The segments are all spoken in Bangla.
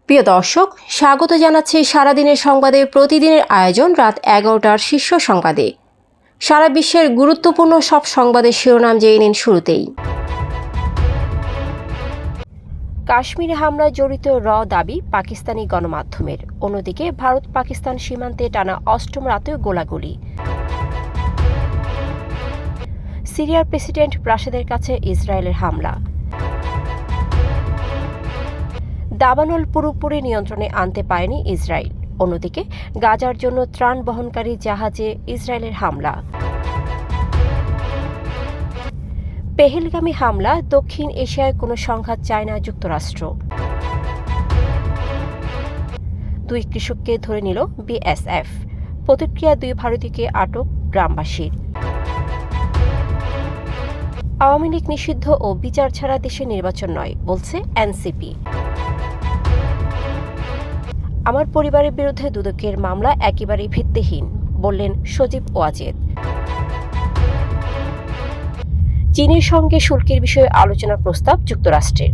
প্রিয় দর্শক, স্বাগত জানাচ্ছি সারাদিনের সংবাদে প্রতিদিনের আয়োজন রাত 11টার শীর্ষ সংবাদে। সারা বিশ্বের গুরুত্বপূর্ণ সব সংবাদের শিরোনাম জেনে নিন শুরুতেই। কাশ্মীরে হামলায় জড়িত দাবি পাকিস্তানি গণমাধ্যমের। অন্যদিকে ভারত পাকিস্তান সীমান্তে টানা অষ্টম রাতেও গোলাগুলি। সিরিয়ার প্রেসিডেন্ট প্রাসাদের কাছে ইসরায়েলের হামলা। দাবানল পুরোপুরি নিয়ন্ত্রণে আনতে পারেনি ইসরায়েল। অন্যদিকে গাজার জন্য ত্রাণ বহনকারী জাহাজে ইসরায়েলের হামলা। পেহেলগামী হামলা, দক্ষিণ এশিয়ায় কোনো সংঘাত চায় না যুক্তরাষ্ট্র। দুই কৃষককে ধরে নিল বিএসএফ। প্রতিক্রিয়া, দুই ভারতীয়কে আটক গ্রামবাসীর। আওয়ামী লীগ নিষিদ্ধ ও বিচার ছাড়া দেশে নির্বাচন নয়, বলছে এনসিপি। আমার পরিবারের বিরুদ্ধে দুদকের মামলা একেবারেই ভিত্তিহীন, বললেন সজীব ওয়াজেদ। চীনের সঙ্গে শুল্কের বিষয়ে আলোচনার প্রস্তাব যুক্তরাষ্ট্রের।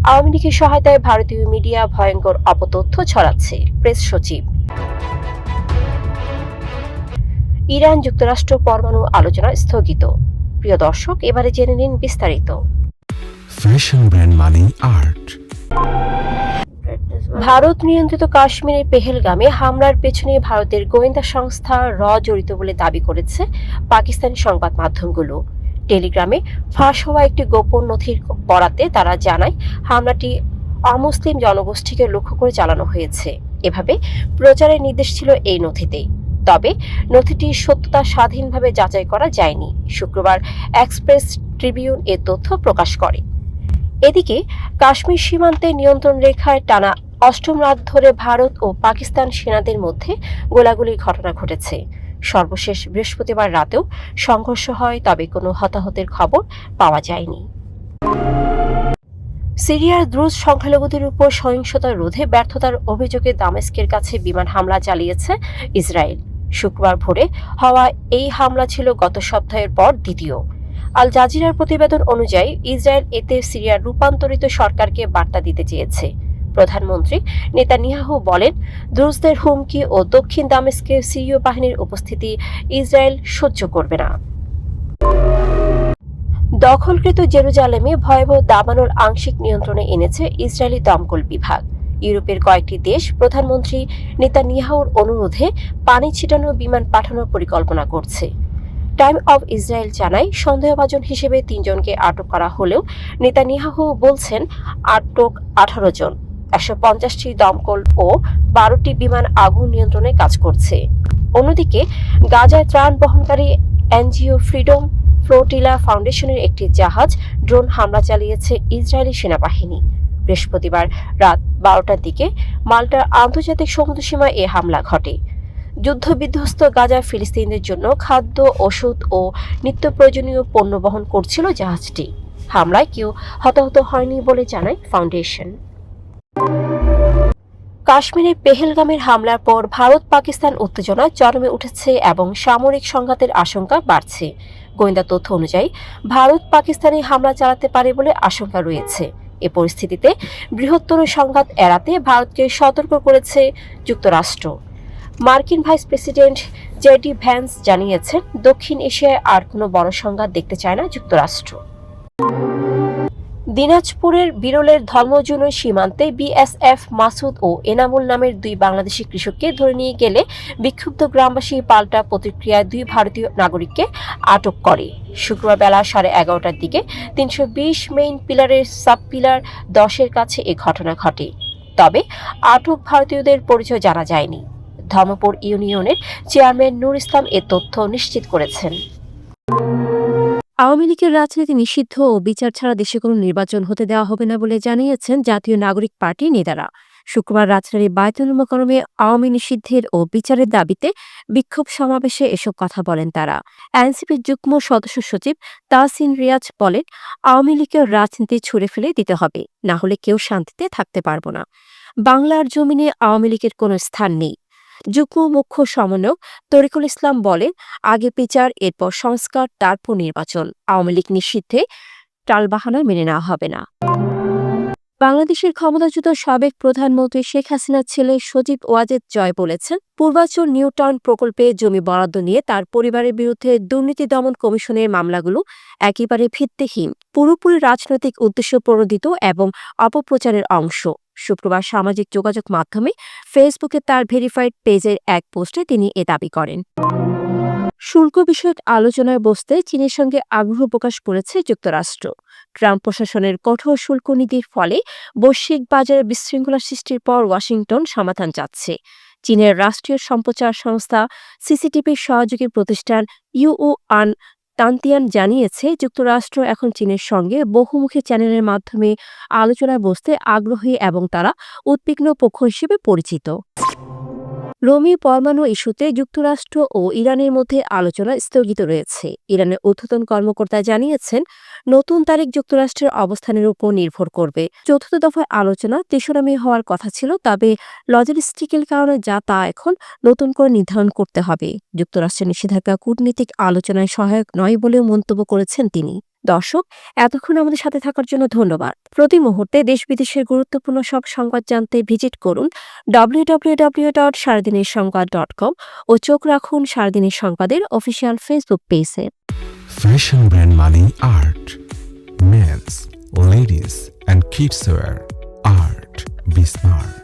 আওয়ামী লীগের সহায়তায় ভারতীয় মিডিয়া ভয়ঙ্কর অপতথ্য ছড়াচ্ছে, প্রেস সচিব। ইরান যুক্তরাষ্ট্র পরমাণু আলোচনা স্থগিত। প্রিয় দর্শক, এবারে জেনে নিন বিস্তারিত। ফ্যাশন ব্র্যান্ড মানে আর্ট। ভারত নিয়ন্ত্রিত কাশ্মীরের পেহেলগামে হামলার পেছনে ভারতের গোয়েন্দা সংস্থা জড়িত বলে দাবি করেছে পাকিস্তানি সংবাদ মাধ্যমগুলো। টেলিগ্রামে ফাঁস হওয়া একটি গোপন নথির বরাতে তারা জানায়, হামলাটি অমুসলিম জনগোষ্ঠীকে লক্ষ্য করে চালানো হয়েছে। এভাবে প্রচারের নির্দেশ ছিল এই নথিতেই। তবে নথিটির সত্যতা স্বাধীনভাবে যাচাই করা যায়নি। শুক্রবার এক্সপ্রেস ট্রিবিউন এ তথ্য প্রকাশ করে। এদিকে কাশ্মীর সীমান্তে নিয়ন্ত্রণ রেখায় টানা অষ্টম রাত ধরে ভারত ও পাকিস্তান সেনাদের মধ্যে গোলাগুলির ঘটনা ঘটেছে। সর্বশেষ বৃহস্পতিবার রাতেও সংঘর্ষ হয়, তবে কোনো হতাহতের খবর পাওয়া যায়নি। সিরিয়ার দ্রুজ সংখ্যালঘুদের উপর সহিংসতা রোধে ব্যর্থতার অভিযোগে দামেস্কের কাছে বিমান হামলা চালিয়েছে ইসরায়েল। শুক্রবার ভোরে হওয়া এই হামলা ছিল গত সপ্তাহের পর দ্বিতীয়। আল জাজিরার প্রতিবেদন অনুযায়ী ইসরায়েল এতে সিরিয়ার রূপান্তরিত সরকারকে বার্তা দিতে চেয়েছে। প্রধানমন্ত্রী নেতানিয়াহু বলেন, দ্রুজদের হুমকি ও দক্ষিণ দামেস্কে সিরীয় বাহিনীর উপস্থিতি ইসরায়েল সহ্য করবে না। দখলকৃত জেরুজালেমে ভয়াবহ দাবানল আংশিক নিয়ন্ত্রণে এনেছে ইসরায়েলি দমকল বিভাগ। ইউরোপের কয়েকটি দেশ প্রধানমন্ত্রী নেতানিয়াহুর অনুরোধে পানি ছিটানো বিমান পাঠানোর পরিকল্পনা করছে। টাইম অব ইসরায়েল জানায়, সন্দেহভাজন হিসেবে 3 জনকে আটক করা হলেও নেতানিয়াহু বলছেন আটক 18 জন। 150টি দমকল ও 12টি বিমান আগুন নিয়ন্ত্রণে কাজ করছে। অন্যদিকে গাজায় ত্রাণ বহনকারী এনজিও ফ্রিডম ফ্লোটিলা ফাউন্ডেশনের একটি জাহাজ ড্রোন হামলা চালিয়েছে ইসরায়েলি সেনাবাহিনী। বৃহস্পতিবার রাত 12টার দিকে মাল্টার আন্তর্জাতিক সমুদ্রসীমায় এ হামলা ঘটে। যুদ্ধবিধ্বস্ত গাজা ফিলিস্তিনিদের জন্য খাদ্য, ওষুধ ও নিত্য প্রয়োজনীয় পণ্য বহন করছিল জাহাজটি। হামলায় কেউ হতাহত হয়নি বলে জানায় ফাউন্ডেশন। কাশ্মীরে পেহেলগামের হামলার পর ভারত পাকিস্তান উত্তেজনা চরমে উঠেছে এবং সামরিক সংঘাতের আশঙ্কা বাড়ছে। গোয়েন্দা তথ্য অনুযায়ী ভারত পাকিস্তানি হামলা চালাতে পারে বলে আশঙ্কা রয়েছে। এ পরিস্থিতিতে বৃহত্তর সংঘাত এড়াতে ভারতকে সতর্ক করেছে যুক্তরাষ্ট্র। মার্কিন ভাইস প্রেসিডেন্ট জেডি ভ্যান্স জানিয়েছেন, দক্ষিণ এশিয়ায় আর কোনো বড় সংঘাত দেখতে চায় না যুক্তরাষ্ট্র। দিনাজপুরের বিরলের ধর্মজুন সীমান্তে বিএসএফ মাসুদ ও এনামুল নামের 2 বাংলাদেশি কৃষককে ধরে নিয়ে গেলে বিক্ষুব্ধ গ্রামবাসী পাল্টা প্রতিক্রিয়ায় 2 ভারতীয় নাগরিককে আটক করে। শুক্রবার বেলা 11:30টার দিকে 320 মেইন পিলারের সাব পিলার 10-এর কাছে এ ঘটনা ঘটে। তবে আটক ভারতীয়দের পরিচয় জানা যায়নি। ধর্মপুর ইউনিয়নের চেয়ারম্যান নূর ইসলাম এ তথ্য নিশ্চিত করেছেন। আওয়ামী লীগের রাজনীতি নিষিদ্ধ ও বিচার ছাড়া দেশে কোনো নির্বাচন হতে দেওয়া হবে না বলে জানিয়েছেন জাতীয় নাগরিক পার্টির নেতারা। শুক্রবার রাজধানীর বায়তুল মোকাররমে আওয়ামী নিষিদ্ধের ও বিচারের দাবিতে বিক্ষোভ সমাবেশে এসব কথা বলেন তারা। এনসিপির যুগ্ম সদস্য সচিব তাহসিন রিয়াজ বলেন, আওয়ামী লীগের রাজনীতি ছুঁড়ে ফেলে দিতে হবে, না হলে কেউ শান্তিতে থাকতে পারব না। বাংলার জমিনে আওয়ামী লীগের কোনো স্থান নেই। যুগ্ম মুখ্য সমন্বয়ক তরিকুল ইসলাম বলেন, আগে বিচার, এরপর সংস্কার, তারপর নির্বাচন। আওয়ামী লীগ নিষিদ্ধে টালবাহানা মেনে নেওয়া হবে না। বাংলাদেশের ক্ষমতাচ্যুত সাবেক প্রধানমন্ত্রী শেখ হাসিনার ছেলে সজীব ওয়াজেদ জয় বলেছেন, পূর্বাচল নিউ টাউন প্রকল্পে জমি বরাদ্দ নিয়ে তার পরিবারের বিরুদ্ধে দুর্নীতি দমন কমিশনের মামলাগুলো একেবারে ভিত্তিহীন, পুরোপুরি রাজনৈতিক উদ্দেশ্য প্রণোদিত এবং অপপ্রচারের অংশ। শুক্রবার সামাজিক যোগাযোগ মাধ্যমে ফেসবুকে তার ভেরিফাইড পেজের এক পোস্টে তিনি এ দাবি করেন। শুল্ক বিষয়ক আলোচনায় বসতে চীনের সঙ্গে আগ্রহ প্রকাশ করেছে যুক্তরাষ্ট্র। ট্রাম্প প্রশাসনের কঠোর শুল্ক নীতির ফলে বৈশ্বিক বাজারে বিশৃঙ্খলা সৃষ্টির পর ওয়াশিংটন সমাধান চাচ্ছে। চীনের রাষ্ট্রীয় সম্প্রচার সংস্থা সিসিটিভির সহযোগী প্রতিষ্ঠান ইউওয়ান তান্তিয়ান জানিয়েছে, যুক্তরাষ্ট্র এখন চীনের সঙ্গে বহুমুখী চ্যানেলের মাধ্যমে আলোচনায় বসতে আগ্রহী এবং তারা উদ্বিগ্ন পক্ষ হিসেবে পরিচিত। রোমি পরমাণু ইস্যুতে যুক্তরাষ্ট্র ও ইরানের মধ্যে আলোচনা স্থগিত রয়েছে। ইরানের ঊর্ধ্বতন কর্মকর্তা জানিয়েছেন, নতুন তারিখ যুক্তরাষ্ট্রের অবস্থানের উপর নির্ভর করবে। চতুর্থ দফায় আলোচনা ৩রা মে হওয়ার কথা ছিল, তবে লজিস্টিক্যাল কারণে তা এখন নতুন করে নির্ধারণ করতে হবে। যুক্তরাষ্ট্রের নিষেধাজ্ঞা কূটনীতিক আলোচনায় সহায়ক নয় বলেও মন্তব্য করেছেন তিনি। দর্শক, এতক্ষণ আমাদের সাথে থাকার জন্য ধন্যবাদ। প্রতি মুহূর্তে দেশ বিদেশের গুরুত্বপূর্ণ সব সংবাদ জানতে ভিজিট করুন www.সারাদিনেরসংবাদ.com ও চোখ রাখুন সারাদিনের সংবাদের অফিসিয়াল ফেসবুক পেজে। Fashion brand money art. Men's, ladies, and kids wear. Art. Be smart.